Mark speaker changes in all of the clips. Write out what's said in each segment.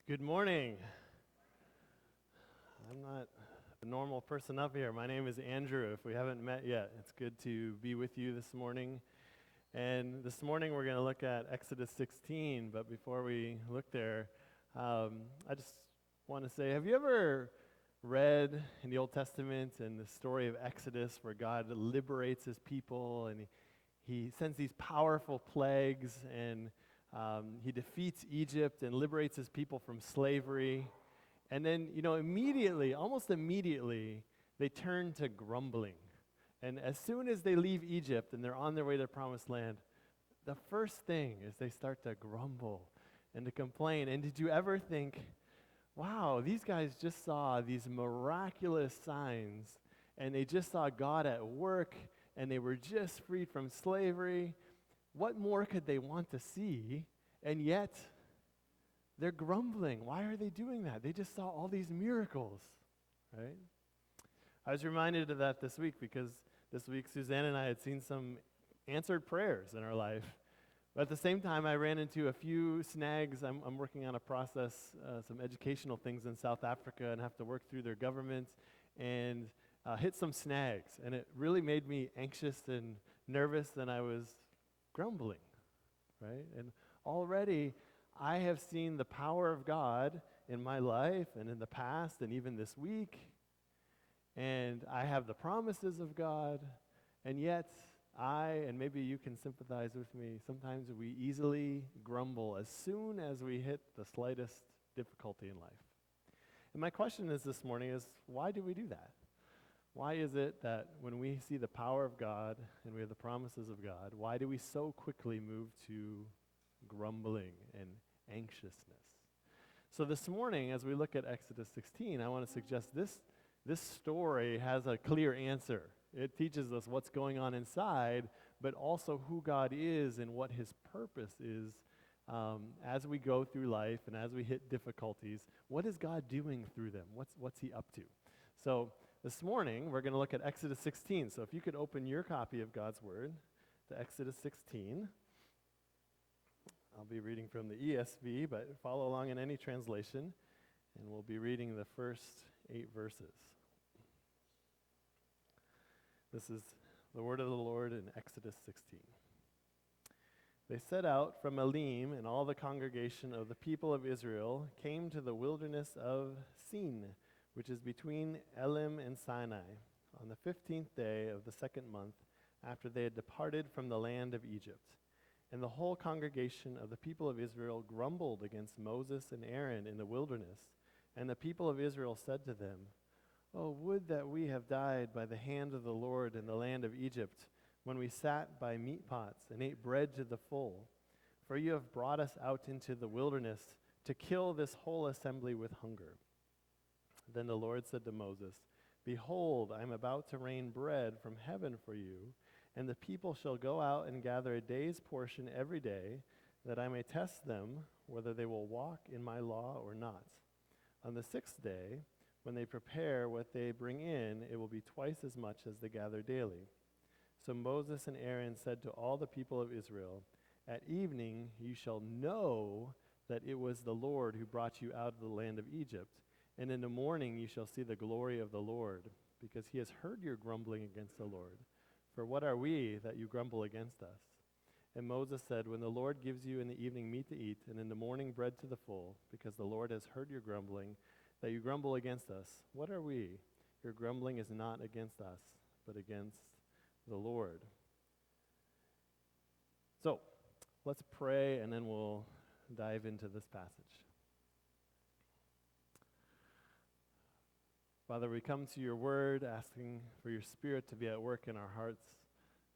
Speaker 1: Good morning. I'm not a normal person up here. My name is Andrew. If we haven't met yet, it's good to be with you this morning. And this morning we're going to look at Exodus 16. But before we look there, I just want to say, have you ever read in the Old Testament and the story of Exodus where God liberates his people and he sends these powerful plagues and he defeats Egypt and liberates his people from slavery. And then, immediately, almost immediately, they turn to grumbling. And as soon as they leave Egypt and they're on their way to the promised land, the first thing is they start to grumble and to complain. And did you ever think, wow, these guys just saw these miraculous signs and they just saw God at work and they were just freed from slavery. What more could they want to see? And yet, they're grumbling. Why are they doing that? They just saw all these miracles, right? I was reminded of that this week because this week Suzanne and I had seen some answered prayers in our life. But at the same time, I ran into a few snags. I'm working on a process, some educational things in South Africa, and have to work through their government and hit some snags. And it really made me anxious and nervous, and I was grumbling, right? And already I have seen the power of God in my life and in the past and even this week. And I have the promises of God, and yet and maybe you can sympathize with me, sometimes we easily grumble as soon as we hit the slightest difficulty in life. And my question is this morning is, why do we do that? Why is it that when we see the power of God and we have the promises of God, why do we so quickly move to grumbling and anxiousness? So this morning, as we look at Exodus 16, I want to suggest this story has a clear answer. It teaches us what's going on inside, but also who God is and what his purpose is as we go through life and as we hit difficulties. What is God doing through them? What's he up to? So this morning, we're going to look at Exodus 16. So if you could open your copy of God's Word to Exodus 16. I'll be reading from the ESV, but follow along in any translation, and we'll be reading the first 8 verses. This is the word of the Lord in Exodus 16. They set out from Elim, and all the congregation of the people of Israel came to the wilderness of Sin, which is between Elim and Sinai, on the 15th day of the second month after they had departed from the land of Egypt. And the whole congregation of the people of Israel grumbled against Moses and Aaron in the wilderness. And the people of Israel said to them, "Oh, would that we have died by the hand of the Lord in the land of Egypt, when we sat by meat pots and ate bread to the full. For you have brought us out into the wilderness to kill this whole assembly with hunger." Then the Lord said to Moses, "Behold, I am about to rain bread from heaven for you, and the people shall go out and gather a day's portion every day, that I may test them whether they will walk in my law or not. On the 6th day, when they prepare what they bring in, it will be twice as much as they gather daily." So Moses and Aaron said to all the people of Israel, "At evening you shall know that it was the Lord who brought you out of the land of Egypt, and in the morning you shall see the glory of the Lord, because he has heard your grumbling against the Lord. For what are we that you grumble against us?" And Moses said, "When the Lord gives you in the evening meat to eat, and in the morning bread to the full, because the Lord has heard your grumbling, that you grumble against us, what are we? Your grumbling is not against us, but against the Lord." So, let's pray, and then we'll dive into this passage. Father, we come to your word asking for your Spirit to be at work in our hearts,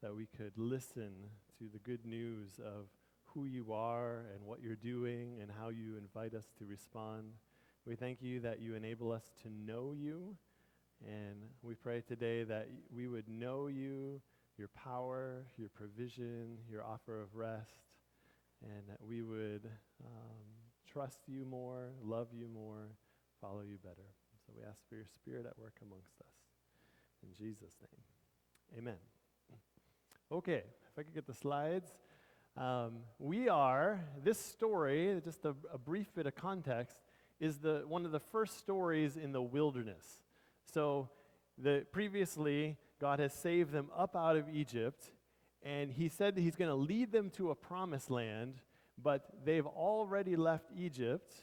Speaker 1: that we could listen to the good news of who you are and what you're doing and how you invite us to respond. We thank you that you enable us to know you, and we pray today that we would know you, your power, your provision, your offer of rest, and that we would trust you more, love you more, follow you better. So we ask for your Spirit at work amongst us. In Jesus' name, amen. Okay, if I could get the slides. This story, just a brief bit of context, is one of the first stories in the wilderness. So previously, God has saved them up out of Egypt, and he said that he's going to lead them to a promised land, but they've already left Egypt,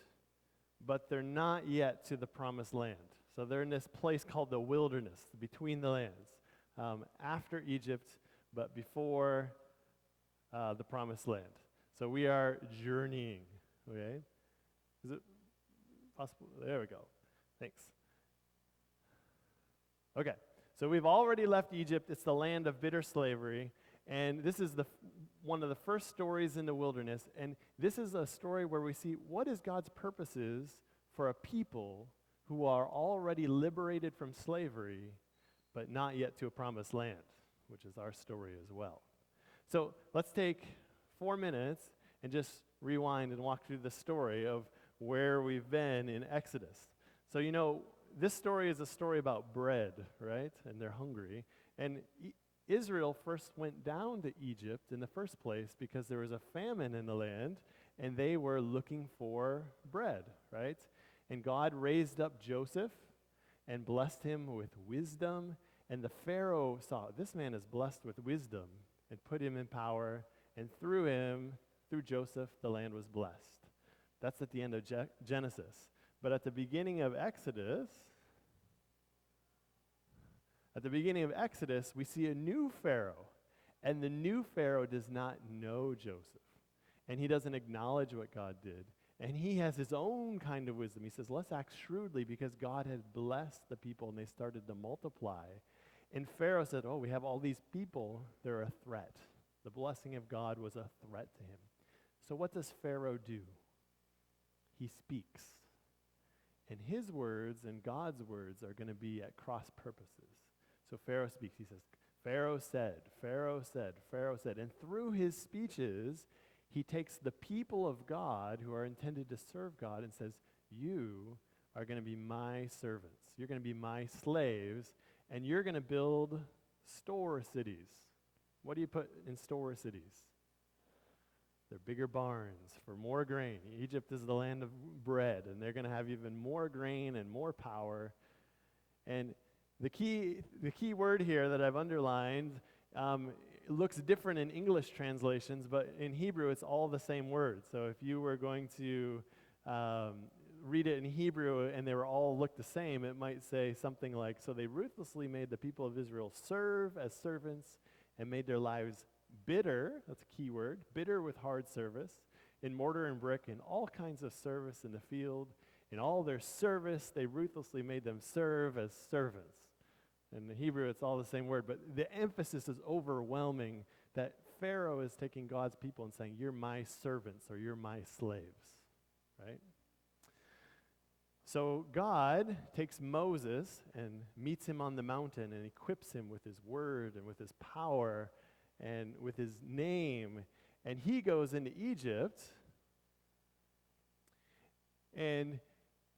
Speaker 1: but they're not yet to the promised land. So they're in this place called the wilderness, between the lands, after Egypt, but before the promised land. So we are journeying, okay? Is it possible? There we go. Thanks. Okay, so we've already left Egypt. It's the land of bitter slavery, and this is one of the first stories in the wilderness, and this is a story where we see what is God's purposes for a people who are already liberated from slavery, but not yet to a promised land, which is our story as well. So let's take 4 minutes and just rewind and walk through the story of where we've been in Exodus. So this story is a story about bread, right? And they're hungry. And Israel first went down to Egypt in the first place because there was a famine in the land, and they were looking for bread, right? And God raised up Joseph and blessed him with wisdom. And the Pharaoh saw, this man is blessed with wisdom, and put him in power. And through Joseph, the land was blessed. That's at the end of Genesis. But at the beginning of Exodus, we see a new Pharaoh. And the new Pharaoh does not know Joseph. And he doesn't acknowledge what God did. And he has his own kind of wisdom. He says, let's act shrewdly because God had blessed the people and they started to multiply. And Pharaoh said, we have all these people. They're a threat. The blessing of God was a threat to him. So what does Pharaoh do? He speaks. And his words and God's words are going to be at cross purposes. So Pharaoh speaks. He says, Pharaoh said, Pharaoh said, Pharaoh said. And through his speeches, he takes the people of God who are intended to serve God and says, you are going to be my servants. You're going to be my slaves, and you're going to build store cities. What do you put in store cities? They're bigger barns for more grain. Egypt is the land of bread, and they're going to have even more grain and more power. And the key word here that I've underlined looks different in English translations, but in Hebrew it's all the same word. So if you were going to read it in Hebrew and they were all look the same, it might say something like, so they ruthlessly made the people of Israel serve as servants and made their lives bitter, that's a key word, bitter with hard service, in mortar and brick, in all kinds of service in the field. In all their service, they ruthlessly made them serve as servants. In the Hebrew, it's all the same word, but the emphasis is overwhelming that Pharaoh is taking God's people and saying, you're my servants or you're my slaves, right? So God takes Moses and meets him on the mountain and equips him with his word and with his power and with his name. And he goes into Egypt, and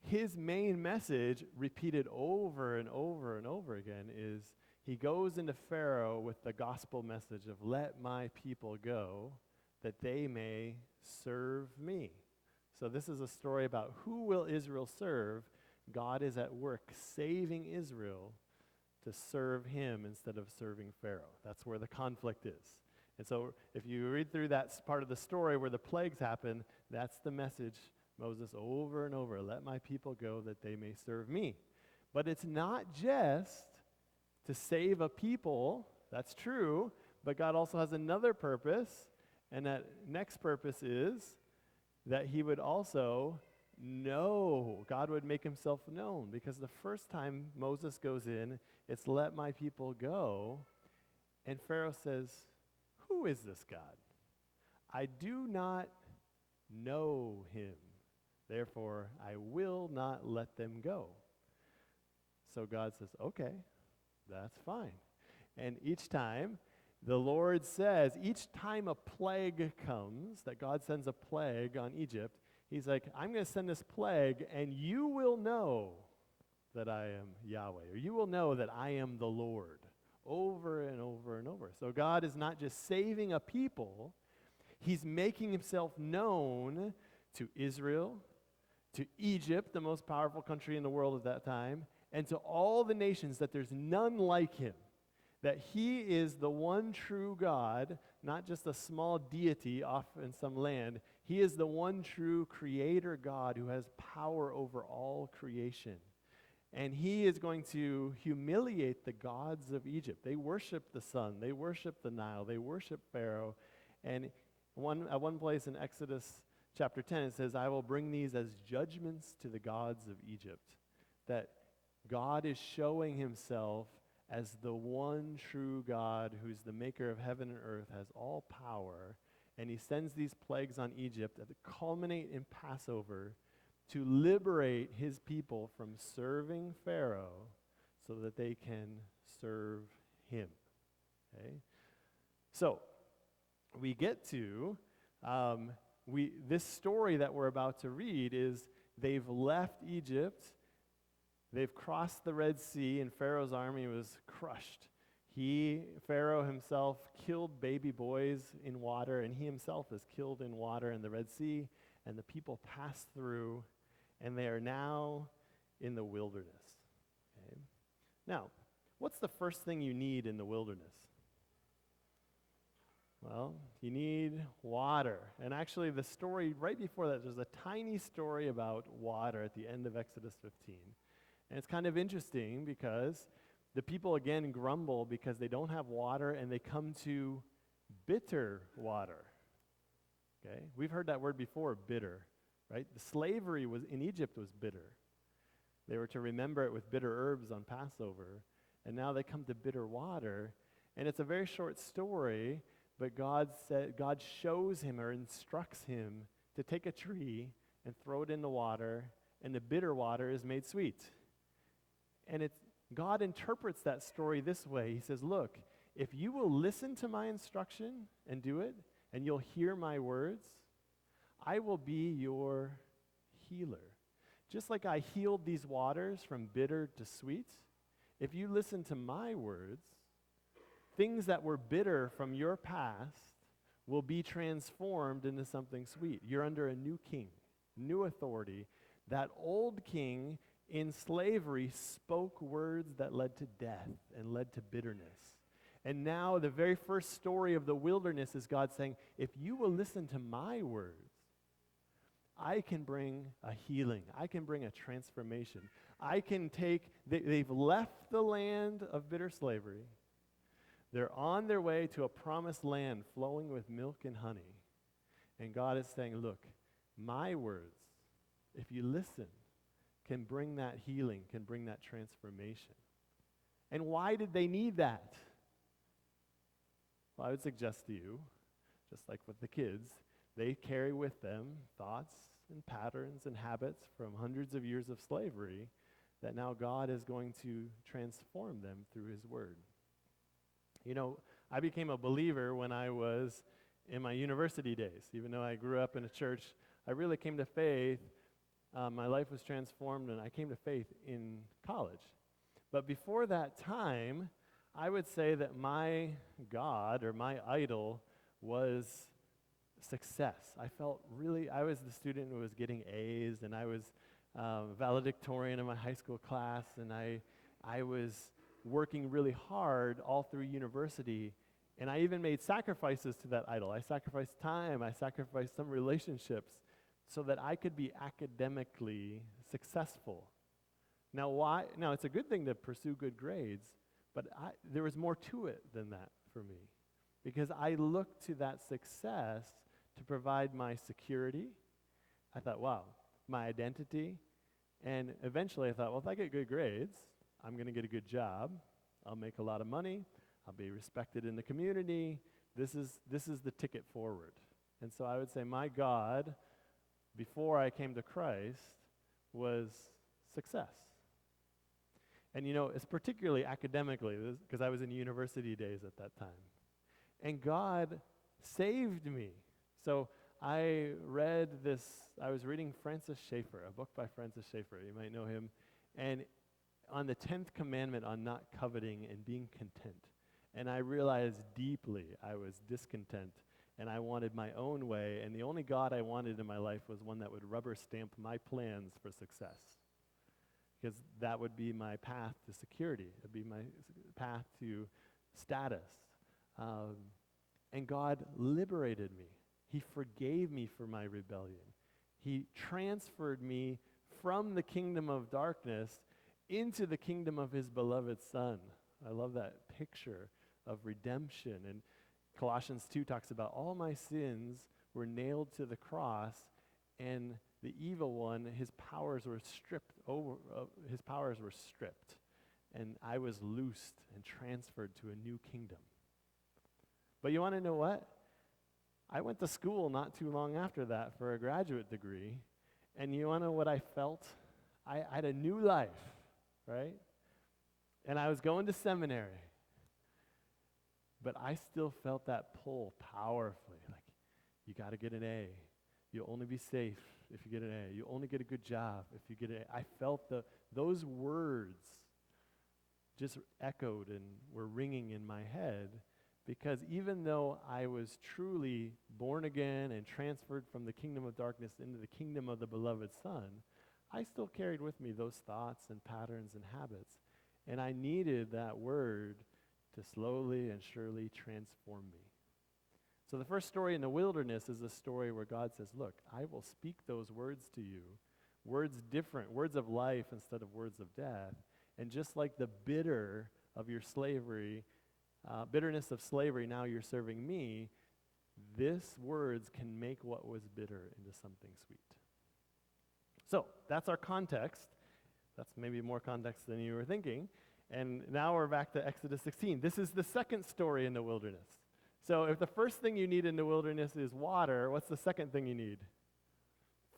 Speaker 1: his main message, repeated over and over and over again, is he goes into Pharaoh with the gospel message of let my people go that they may serve me. So this is a story about who will Israel serve. God is at work saving Israel to serve him instead of serving Pharaoh. That's where the conflict is. And so if you read through that part of the story where the plagues happen, that's the message Moses over and over, let my people go that they may serve me. But it's not just to save a people, that's true, but God also has another purpose, and that next purpose is that he would also know, God would make himself known, because the first time Moses goes in, it's let my people go, and Pharaoh says, who is this God? I do not know him. Therefore, I will not let them go. So God says, okay, that's fine. And each time, the Lord says, each time a plague comes, that God sends a plague on Egypt, he's like, I'm going to send this plague, and you will know that I am Yahweh, or you will know that I am the Lord, over and over and over. So God is not just saving a people, he's making himself known to Israel, to Egypt, the most powerful country in the world at that time, and to all the nations that there's none like him, that he is the one true God, not just a small deity off in some land. He is the one true creator God who has power over all creation. And he is going to humiliate the gods of Egypt. They worship the sun, they worship the Nile, they worship Pharaoh. And at one place in Exodus chapter 10, it says, I will bring these as judgments to the gods of Egypt. That God is showing himself as the one true God who's the maker of heaven and earth, has all power. And he sends these plagues on Egypt that culminate in Passover to liberate his people from serving Pharaoh so that they can serve him. Okay? So, we get to, this story that we're about to read is they've left Egypt, they've crossed the Red Sea, and Pharaoh's army was crushed. Pharaoh himself killed baby boys in water, and he himself is killed in water in the Red Sea, and the people pass through, and they are now in the wilderness. Okay? Now, what's the first thing you need in the wilderness? Well, you need water. And actually, the story right before that, there's a tiny story about water at the end of Exodus 15. And it's kind of interesting because the people again grumble because they don't have water, and they come to bitter water. Okay? We've heard that word before, bitter, right? The slavery in Egypt was bitter. They were to remember it with bitter herbs on Passover, and now they come to bitter water. And it's a very short story, but God shows him or instructs him to take a tree and throw it in the water, and the bitter water is made sweet. And God interprets that story this way. He says, look, if you will listen to my instruction and do it, and you'll hear my words, I will be your healer. Just like I healed these waters from bitter to sweet, if you listen to my words, things that were bitter from your past will be transformed into something sweet. You're under a new king, new authority. That old king in slavery spoke words that led to death and led to bitterness. And now the very first story of the wilderness is God saying, if you will listen to my words, I can bring a healing. I can bring a transformation. I can they've left the land of bitter slavery. They're on their way to a promised land flowing with milk and honey. And God is saying, look, my words, if you listen, can bring that healing, can bring that transformation. And why did they need that? Well, I would suggest to you, just like with the kids, they carry with them thoughts and patterns and habits from hundreds of years of slavery that now God is going to transform them through his word. You know, I became a believer when I was in my university days. Even though I grew up in a church, I really came to faith. My life was transformed, and I came to faith in college. But before that time, I would say that my God or my idol was success. I was the student who was getting A's, and I was valedictorian in my high school class, and I was working really hard all through university, and I even made sacrifices to that idol. I sacrificed time, I sacrificed some relationships so that I could be academically successful. Now, why? Now, it's a good thing to pursue good grades, but there was more to it than that for me, because I looked to that success to provide my security. I thought, wow, my identity, and eventually I thought, well, if I get good grades, I'm going to get a good job, I'll make a lot of money, I'll be respected in the community. This is the ticket forward. And so I would say my God, before I came to Christ, was success. And you know, it's particularly academically, because I was in university days at that time. And God saved me. So I was reading Francis Schaeffer, a book by Francis Schaeffer, you might know him, and on the 10th commandment on not coveting and being content. And I realized deeply I was discontent, and I wanted my own way, and the only God I wanted in my life was one that would rubber stamp my plans for success. Because that would be my path to security. It would be my path to status. And God liberated me. He forgave me for my rebellion. He transferred me from the kingdom of darkness into the kingdom of his beloved Son. I love that picture of redemption. And Colossians 2 talks about all my sins were nailed to the cross, and the evil one, his powers were stripped, and I was loosed and transferred to a new kingdom. But you want to know what? I went to school not too long after that for a graduate degree, and you want to know what I felt? I had a new life, right? And I was going to seminary, but I still felt that pull powerfully, like, you got to get an A. You'll only be safe if you get an A. You'll only get a good job if you get an A. I felt those words just echoed and were ringing in my head, because even though I was truly born again and transferred from the kingdom of darkness into the kingdom of the beloved Son, I still carried with me those thoughts and patterns and habits. And I needed that word to slowly and surely transform me. So the first story in the wilderness is a story where God says, look, I will speak those words to you, words different, words of life instead of words of death. And just like the bitterness of slavery, now you're serving me, this words can make what was bitter into something sweet. So that's our context. That's maybe more context than you were thinking. And now we're back to Exodus 16. This is the second story in the wilderness. So if the first thing you need in the wilderness is water, what's the second thing you need?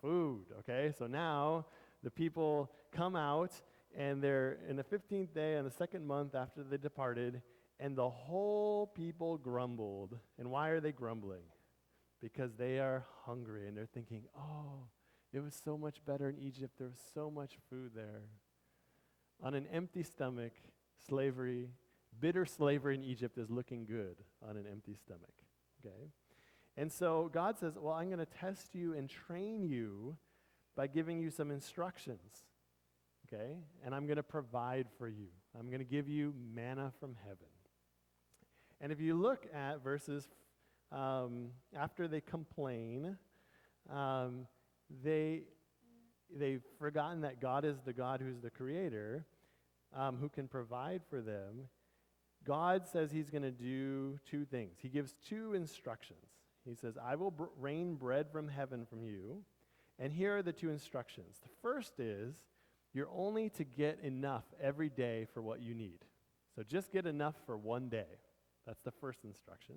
Speaker 1: Food, okay? So now the people come out, and they're in the 15th day on the second month after they departed, and the whole people grumbled. And why are they grumbling? Because they are hungry, and they're thinking, oh, it was so much better in Egypt. There was so much food there. On an empty stomach, bitter slavery in Egypt is looking good on an empty stomach, okay? And so God says, well, I'm going to test you and train you by giving you some instructions, okay? And I'm going to provide for you. I'm going to give you manna from heaven. And if you look at verses after they complain, they've forgotten that God is the God who's the creator, who can provide for them. God says he's going to do two things. He gives two instructions. He says, I will rain bread from heaven from you. And here are the two instructions. The first is, you're only to get enough every day for what you need. So just get enough for one day. That's the first instruction.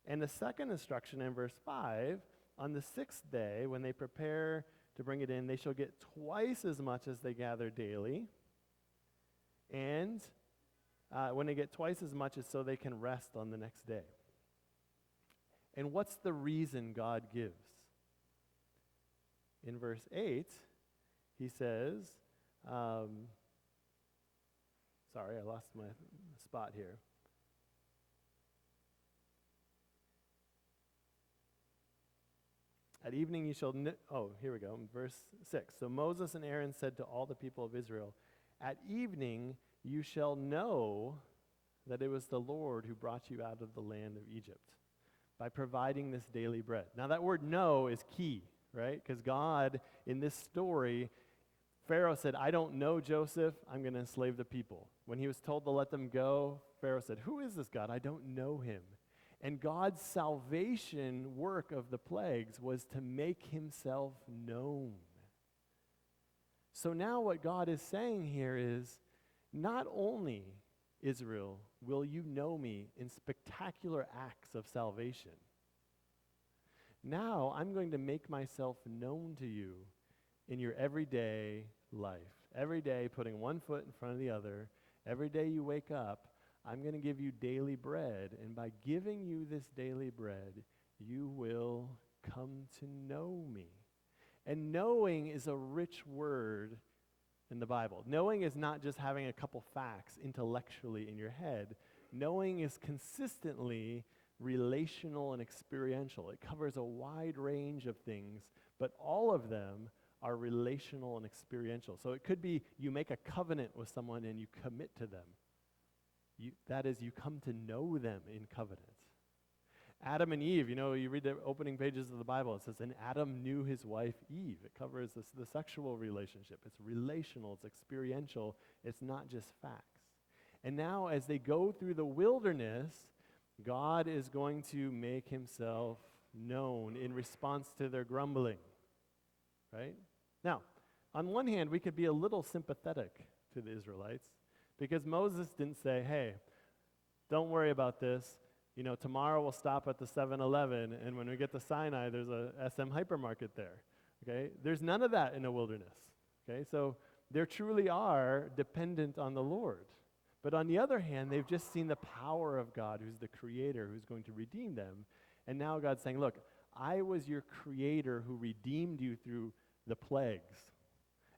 Speaker 1: And the second instruction in verse 5, on the sixth day, when they prepare to bring it in, they shall get twice as much as they gather daily. And when they get twice as much, it's so they can rest on the next day. And what's the reason God gives? In verse 8, he says, sorry, I lost my spot here. At evening you shall here we go, verse 6. So Moses and Aaron said to all the people of Israel, at evening you shall know that it was the Lord who brought you out of the land of Egypt by providing this daily bread. Now that word know is key, right? Because God, in this story, Pharaoh said, I don't know Joseph, I'm going to enslave the people. When he was told to let them go, Pharaoh said, who is this God? I don't know him. And God's salvation work of the plagues was to make himself known. So now what God is saying here is, not only, Israel, will you know me in spectacular acts of salvation, now I'm going to make myself known to you in your everyday life. Every day putting one foot in front of the other. Every day you wake up, I'm going to give you daily bread. And by giving you this daily bread, you will come to know me. And knowing is a rich word in the Bible. Knowing is not just having a couple facts intellectually in your head. Knowing is consistently relational and experiential. It covers a wide range of things, but all of them are relational and experiential. So it could be you make a covenant with someone and you commit to them. That is, you come to know them in covenant. Adam and Eve, you read the opening pages of the Bible, it says, and Adam knew his wife Eve. It covers the sexual relationship. It's relational, it's experiential, it's not just facts. And now as they go through the wilderness, God is going to make himself known in response to their grumbling, right? Now, on one hand, we could be a little sympathetic to the Israelites because Moses didn't say, hey, don't worry about this. Tomorrow we'll stop at the 7-Eleven, and when we get to Sinai, there's a SM hypermarket there, okay? There's none of that in the wilderness, okay? So they truly are dependent on the Lord. But on the other hand, they've just seen the power of God, who's the creator, who's going to redeem them. And now God's saying, look, I was your creator who redeemed you through the plagues.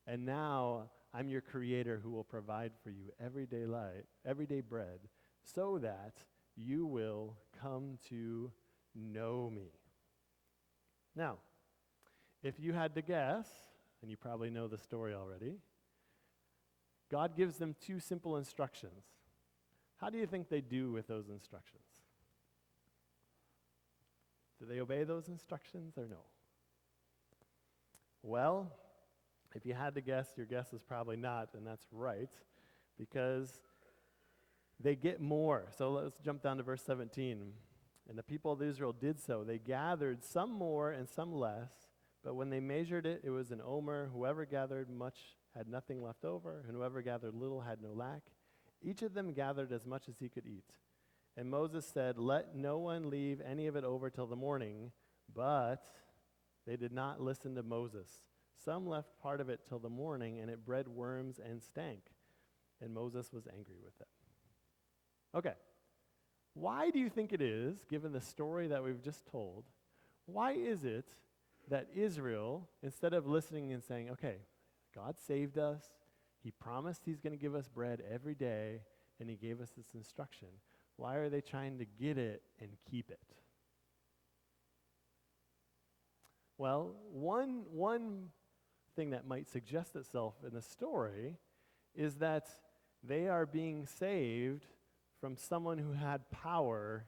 Speaker 1: And now I'm your creator who will provide for you everyday life, everyday bread, so that you will come to know me. Now, if you had to guess, and you probably know the story already, God gives them two simple instructions. How do you think they do with those instructions? Do they obey those instructions or no? Well, if you had to guess, your guess is probably not, and that's right, because they get more. So let's jump down to verse 17. And the people of Israel did so. They gathered some more and some less, but when they measured it, it was an omer. Whoever gathered much had nothing left over, and whoever gathered little had no lack. Each of them gathered as much as he could eat. And Moses said, let no one leave any of it over till the morning, but they did not listen to Moses. Some left part of it till the morning, and it bred worms and stank. And Moses was angry with them. Okay, why do you think it is, given the story that we've just told, why is it that Israel, instead of listening and saying, okay, God saved us, he promised he's going to give us bread every day, and he gave us this instruction, why are they trying to get it and keep it? Well, one thing that might suggest itself in the story is that they are being saved from someone who had power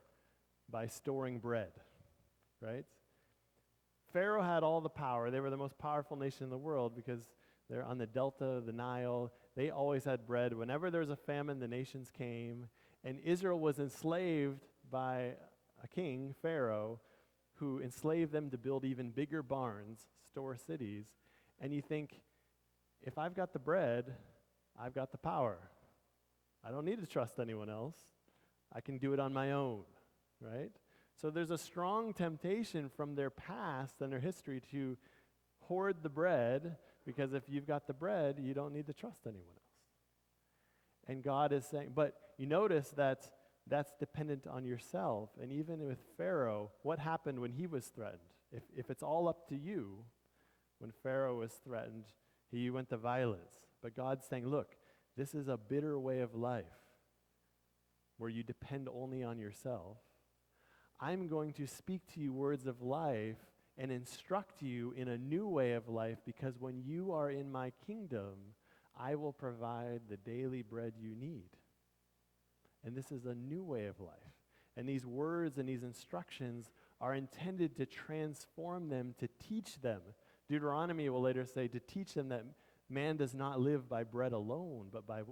Speaker 1: by storing bread, right? Pharaoh had all the power. They were the most powerful nation in the world because they're on the delta of the Nile. They always had bread. Whenever there was a famine, the nations came. And Israel was enslaved by a king, Pharaoh, who enslaved them to build even bigger barns, store cities. And you think, if I've got the bread, I've got the power. I don't need to trust anyone else. I can do it on my own, right? So there's a strong temptation from their past and their history to hoard the bread, because if you've got the bread, you don't need to trust anyone else. And God is saying, but you notice that that's dependent on yourself. And even with Pharaoh, what happened when he was threatened? If it's all up to you, when Pharaoh was threatened, he went to violence. But God's saying, look, this is a bitter way of life where you depend only on yourself. I'm going to speak to you words of life and instruct you in a new way of life, because when you are in my kingdom, I will provide the daily bread you need. And this is a new way of life. And these words and these instructions are intended to transform them, to teach them. Deuteronomy will later say to teach them that man does not live by bread alone, but by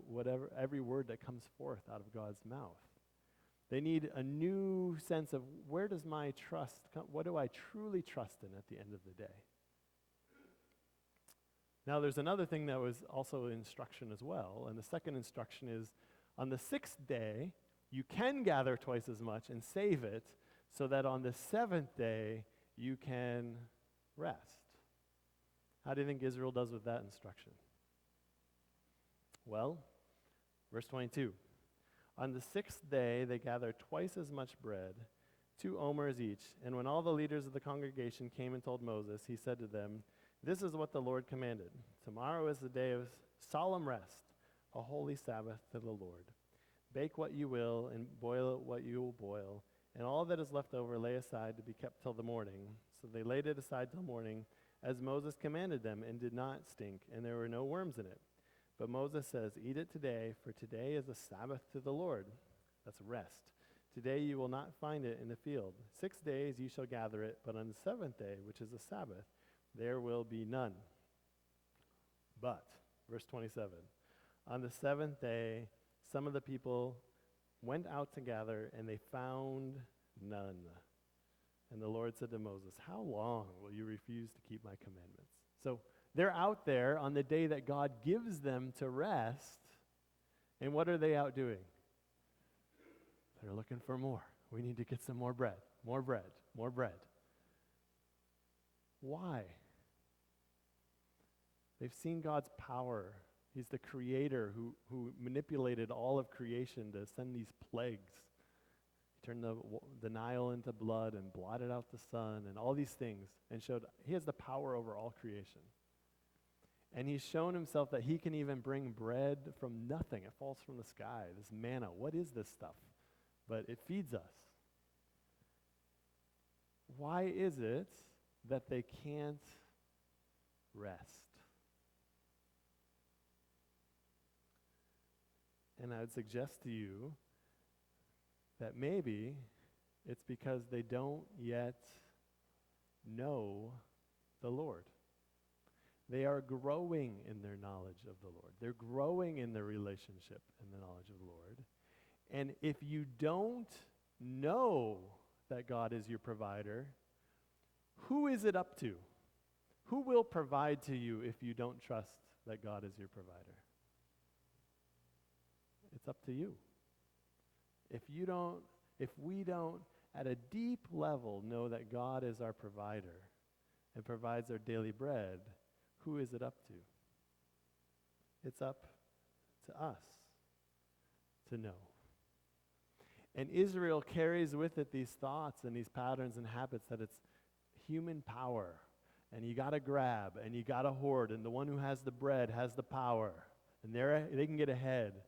Speaker 1: every word that comes forth out of God's mouth. They need a new sense of, where does my trust come? What do I truly trust in at the end of the day? Now, there's another thing that was also an instruction as well, and the second instruction is, on the sixth day, you can gather twice as much and save it, so that on the seventh day, you can rest. How do you think Israel does with that instruction? Well, verse 22. On the sixth day, they gathered twice as much bread, 2 omers each. And when all the leaders of the congregation came and told Moses, he said to them, this is what the Lord commanded. Tomorrow is the day of solemn rest, a holy Sabbath to the Lord. Bake what you will and boil what you will boil, and all that is left over lay aside to be kept till the morning. So they laid it aside till morning, as Moses commanded them, and did not stink, and there were no worms in it. But Moses says, "Eat it today, for today is a Sabbath to the Lord." That's rest. "Today you will not find it in the field. 6 days you shall gather it, but on the seventh day, which is a Sabbath, there will be none." But, verse 27, on the seventh day, some of the people went out to gather, and they found none. And the Lord said to Moses, "How long will you refuse to keep my commandments?" So they're out there on the day that God gives them to rest, and what are they out doing? They're looking for more. We need to get some more bread, more bread, more bread. Why? They've seen God's power. He's the creator who manipulated all of creation to send these plagues. He turned the Nile into blood and blotted out the sun and all these things and showed he has the power over all creation. And he's shown himself that he can even bring bread from nothing. It falls from the sky, this manna. What is this stuff? But it feeds us. Why is it that they can't rest? And I would suggest to you that maybe it's because they don't yet know the Lord. They are growing in their knowledge of the Lord. They're growing in their relationship and the knowledge of the Lord. And if you don't know that God is your provider, who is it up to? Who will provide to you if you don't trust that God is your provider? It's up to you. If we don't at a deep level know that God is our provider and provides our daily bread, who is it up to? It's up to us to know. And Israel carries with it these thoughts and these patterns and habits that it's human power, and you got to grab, and you got to hoard, and the one who has the bread has the power, and they can get ahead.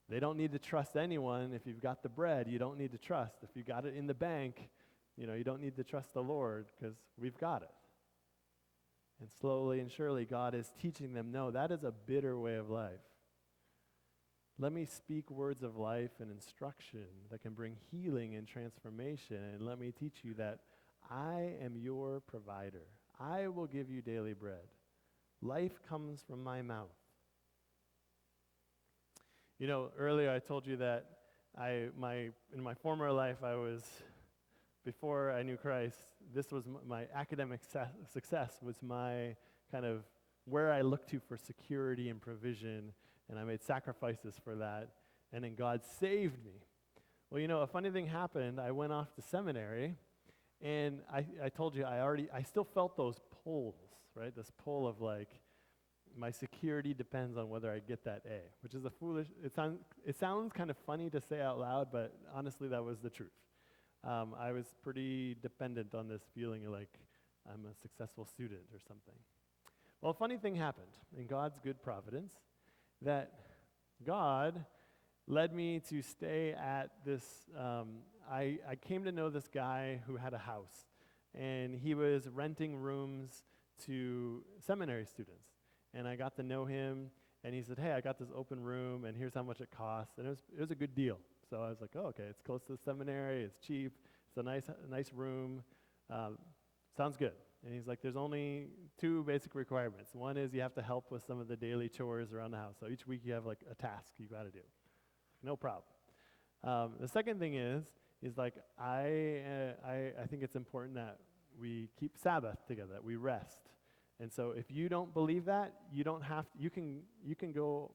Speaker 1: They don't need to trust anyone. If you've got the bread, you don't need to trust. If you got it in the bank, you don't need to trust the Lord because we've got it. And slowly and surely, God is teaching them, no, that is a bitter way of life. Let me speak words of life and instruction that can bring healing and transformation, and let me teach you that I am your provider. I will give you daily bread. Life comes from my mouth. Earlier I told you that in my former life, before I knew Christ, this was my academic success was my kind of where I looked to for security and provision, and I made sacrifices for that, and then God saved me. Well, a funny thing happened. I went off to seminary, and I told you I still felt those pulls, right? This pull of like, my security depends on whether I get that A, which is it sounds kind of funny to say out loud, but honestly, that was the truth. I was pretty dependent on this feeling like I'm a successful student or something. Well, a funny thing happened in God's good providence that God led me to stay at this, I came to know this guy who had a house, and he was renting rooms to seminary students. And I got to know him, and he said, "Hey, I got this open room, and here's how much it costs." And it was a good deal. So I was like, "Oh, okay, it's close to the seminary, it's cheap, it's a nice room, sounds good." And he's like, "There's only 2 basic requirements. One is you have to help with some of the daily chores around the house. So each week you have like a task you got to do." No problem. The second thing is like I think it's important that we keep Sabbath together, that we rest. And so if you don't believe that, you don't have to, you can go,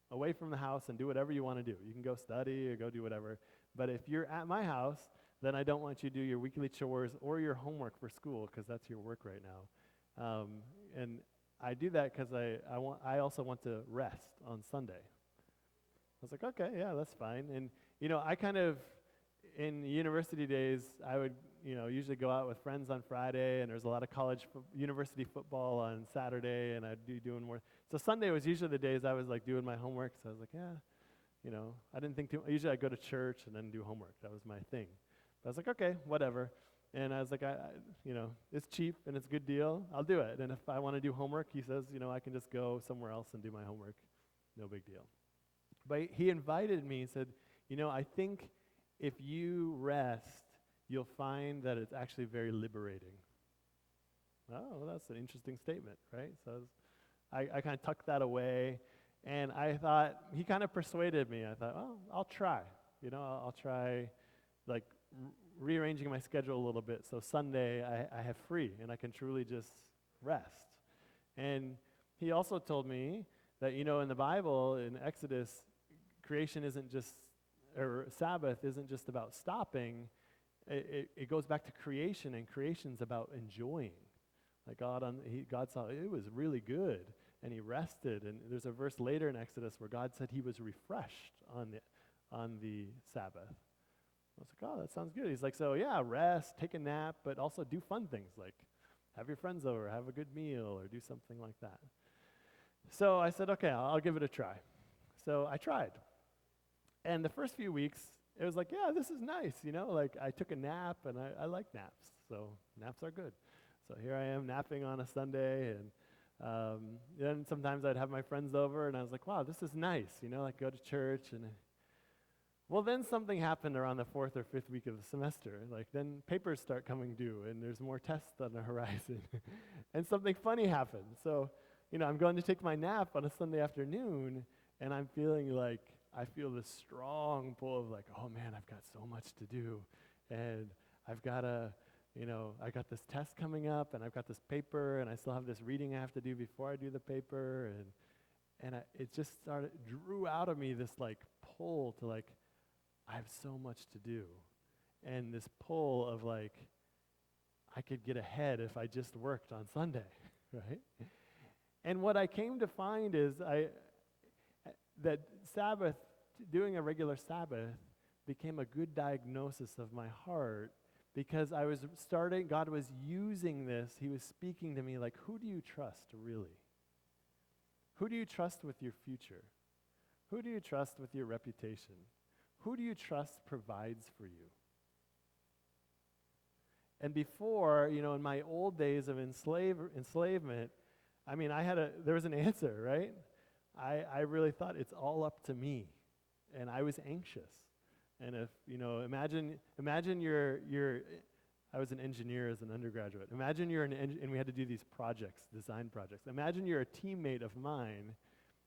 Speaker 1: away from the house and do whatever you want to do. You can go study or go do whatever. But if you're at my house, then I don't want you to do your weekly chores or your homework for school, because that's your work right now. And I do that because I also want to rest on Sunday. I was like, okay, yeah, that's fine. And I kind of, in university days, I would usually go out with friends on Friday, and there's a lot of university football on Saturday, and I'd be doing more. So Sunday was usually the days I was like doing my homework. So I was like, yeah, I didn't think too. Usually I go to church and then do homework. That was my thing. But I was like, okay, whatever. And I was like, it's cheap and it's a good deal. I'll do it. And if I want to do homework, he says, I can just go somewhere else and do my homework. No big deal. But he invited me and said, I think if you rest, you'll find that it's actually very liberating. Oh, well, that's an interesting statement, right? So I kind of tucked that away, and I thought, he kind of persuaded me. I thought, well, I'll try. I'll try, like, rearranging my schedule a little bit so Sunday I have free, and I can truly just rest. And he also told me that, in the Bible, in Exodus, creation isn't just, or Sabbath isn't just about stopping. It goes back to creation, and creation's about enjoying. Like God saw it was really good, and he rested. And there's a verse later in Exodus where God said he was refreshed on the Sabbath. I was like, oh, that sounds good. He's like, so yeah, rest, take a nap, but also do fun things like have your friends over, have a good meal, or do something like that. So I said, okay, I'll give it a try. So I tried. And the first few weeks, it was like, yeah, this is nice, like I took a nap, and I like naps, so naps are good. So here I am napping on a Sunday, and then sometimes I'd have my friends over, and I was like, wow, this is nice, like go to church. And well, then something happened around the 4th or 5th week of the semester. Like then papers start coming due, and there's more tests on the horizon, and something funny happened. So, I'm going to take my nap on a Sunday afternoon, and I'm feeling like I feel this strong pull of like, oh man, I've got so much to do, and I've got to. I got this test coming up, and I've got this paper, and I still have this reading I have to do before I do the paper, and it just drew out of me this like pull to like, I have so much to do, and this pull of like, I could get ahead if I just worked on Sunday, right? And what I came to find is that Sabbath, doing a regular Sabbath, became a good diagnosis of my heart. Because God was using this, he was speaking to me like, who do you trust really? Who do you trust with your future? Who do you trust with your reputation? Who do you trust provides for you? And before, in my old days of enslavement, there was an answer, right? I really thought it's all up to me, and I was anxious. And if, imagine you're I was an engineer as an undergraduate. Imagine you're and we had to do these projects, design projects. Imagine you're a teammate of mine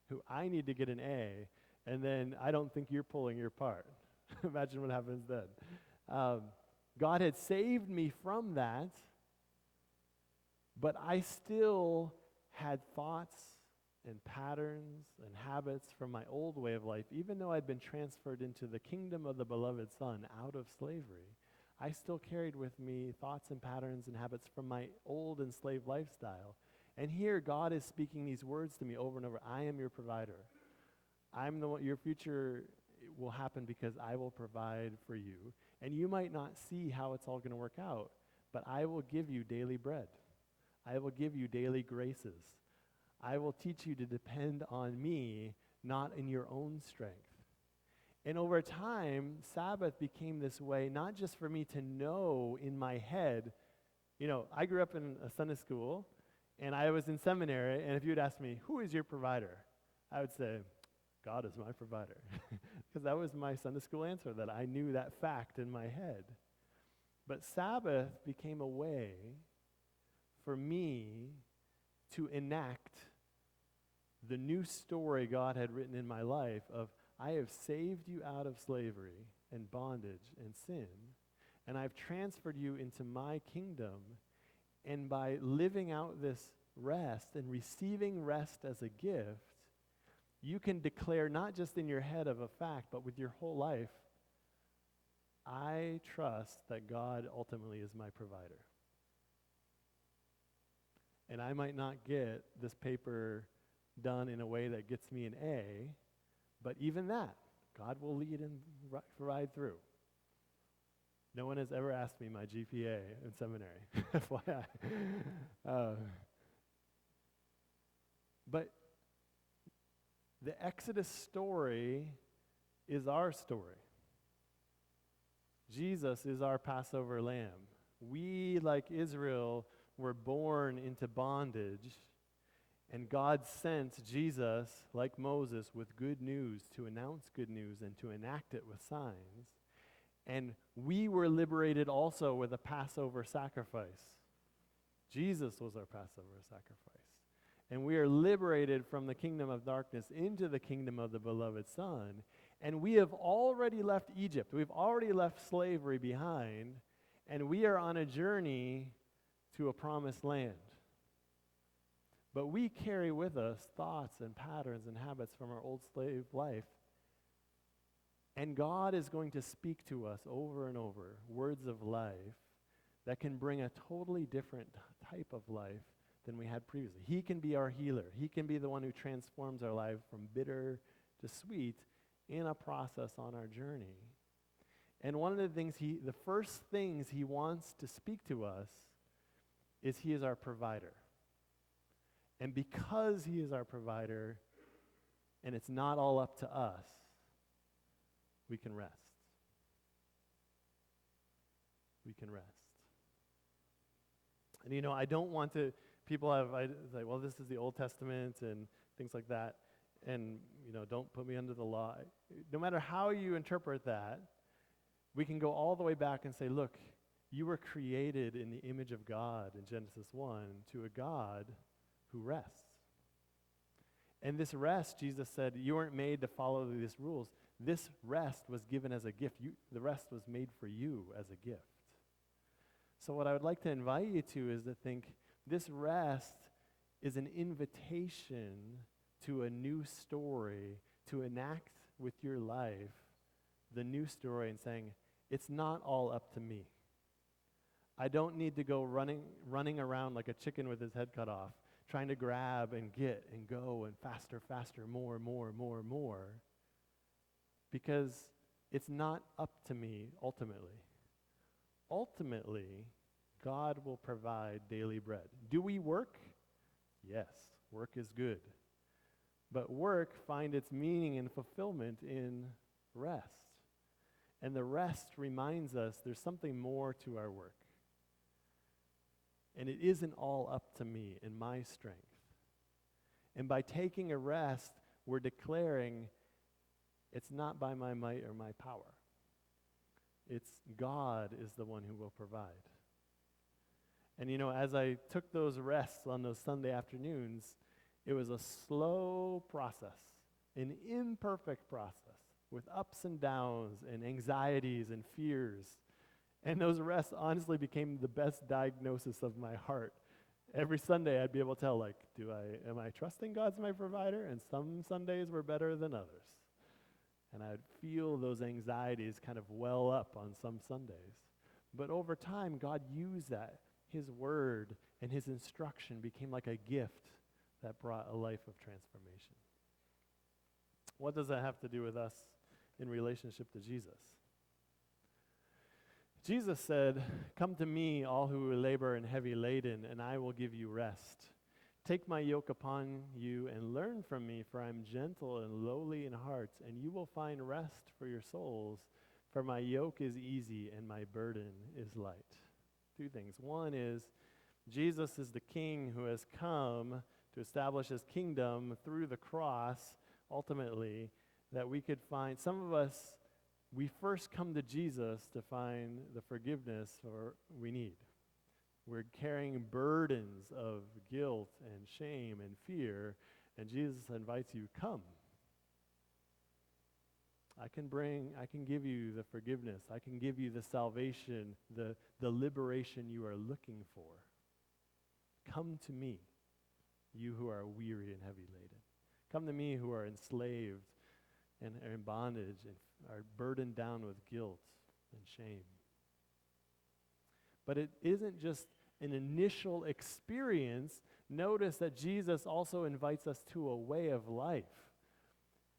Speaker 1: who I need to get an A, and then I don't think you're pulling your part. Imagine what happens then. God had saved me from that, but I still had thoughts and patterns and habits from my old way of life. Even though I'd been transferred into the kingdom of the beloved Son out of slavery, I still carried with me thoughts and patterns and habits from my old enslaved lifestyle. And here God is speaking these words to me over and over. I am your provider. I'm the one, your future will happen because I will provide for you. And you might not see how it's all going to work out, but I will give you daily bread. I will give you daily graces. I will teach you to depend on me, not in your own strength. And over time, Sabbath became this way, not just for me to know in my head. I grew up in a Sunday school, and I was in seminary, and if you would ask me, who is your provider? I would say, God is my provider. Because that was my Sunday school answer, that I knew that fact in my head. But Sabbath became a way for me to enact the new story God had written in my life of, I have saved you out of slavery and bondage and sin, and I've transferred you into my kingdom, and by living out this rest and receiving rest as a gift, you can declare not just in your head of a fact, but with your whole life, I trust that God ultimately is my provider. And I might not get this paper done in a way that gets me an A, but even that, God will lead and ride through. No one has ever asked me my GPA in seminary, FYI. But the Exodus story is our story. Jesus is our Passover lamb. We, like Israel, were born into bondage, and God sent Jesus, like Moses, with good news to announce good news and to enact it with signs. And we were liberated also with a Passover sacrifice. Jesus was our Passover sacrifice. And we are liberated from the kingdom of darkness into the kingdom of the beloved Son. And we have already left Egypt. We've already left slavery behind. And we are on a journey to a promised land. But we carry with us thoughts and patterns and habits from our old slave life. And God is going to speak to us over and over, words of life that can bring a totally different type of life than we had previously. He can be our healer. He can be the one who transforms our life from bitter to sweet in a process on our journey. And one of the first things he wants to speak to us is he is our provider. And because he is our provider, and it's not all up to us, we can rest. We can rest. And I don't want to, I say, well, this is the Old Testament and things like that, and don't put me under the law. No matter how you interpret that, we can go all the way back and say, look, you were created in the image of God in Genesis 1 to a God who rests. And this rest, Jesus said, you weren't made to follow these rules. This rest was given as a gift. The rest was made for you as a gift. So what I would like to invite you to is to think this rest is an invitation to a new story, to enact with your life the new story and saying, it's not all up to me. I don't need to go running around like a chicken with his head cut off, trying to grab and get and go and faster, more, because it's not up to me ultimately. Ultimately, God will provide daily bread. Do we work? Yes, work is good. But work finds its meaning and fulfillment in rest. And the rest reminds us there's something more to our work. And it isn't all up to me and my strength. And by taking a rest, we're declaring it's not by my might or my power. It's God is the one who will provide. And as I took those rests on those Sunday afternoons, it was a slow process, an imperfect process, with ups and downs and anxieties and fears. And those rests honestly became the best diagnosis of my heart. Every Sunday I'd be able to tell, am I trusting God's my provider? And some Sundays were better than others. And I'd feel those anxieties kind of well up on some Sundays. But over time, God used that. His word and his instruction became like a gift that brought a life of transformation. What does that have to do with us in relationship to Jesus? Jesus said, "Come to me, all who labor and heavy laden, and I will give you rest. Take my yoke upon you and learn from me, for I am gentle and lowly in heart, and you will find rest for your souls. For my yoke is easy and my burden is light." Two things. One is, Jesus is the King who has come to establish his kingdom through the cross, ultimately, that we could find. Some of us, we first come to Jesus to find the forgiveness we need. We're carrying burdens of guilt and shame and fear, and Jesus invites you, come. I can give you the forgiveness. I can give you the salvation, the liberation you are looking for. Come to me, you who are weary and heavy laden. Come to me who are enslaved and are in bondage and are burdened down with guilt and shame. But it isn't just an initial experience. Notice that Jesus also invites us to a way of life.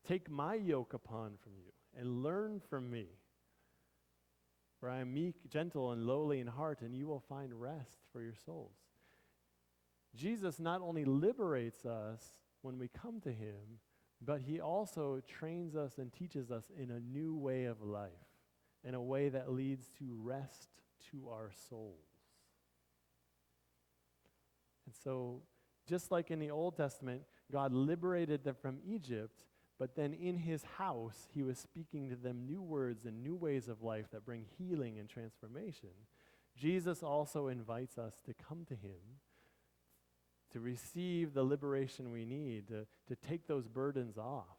Speaker 1: Take my yoke upon from you and learn from me. For I am meek, gentle, and lowly in heart, and you will find rest for your souls. Jesus not only liberates us when we come to him, but he also trains us and teaches us in a new way of life, in a way that leads to rest to our souls. And so, just like in the Old Testament, God liberated them from Egypt, but then in his house, he was speaking to them new words and new ways of life that bring healing and transformation. Jesus also invites us to come to him, to receive the liberation we need, to take those burdens off.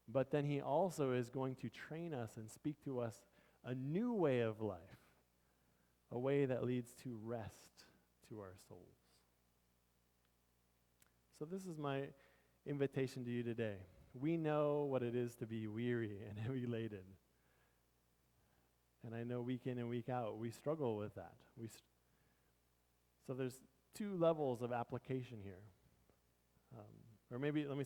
Speaker 1: But then he also is going to train us and speak to us a new way of life, a way that leads to rest to our souls. So this is my invitation to you today. We know what it is to be weary and heavy-laden. And I know week in and week out, we struggle with that. So there's two levels of application here. Or maybe, let me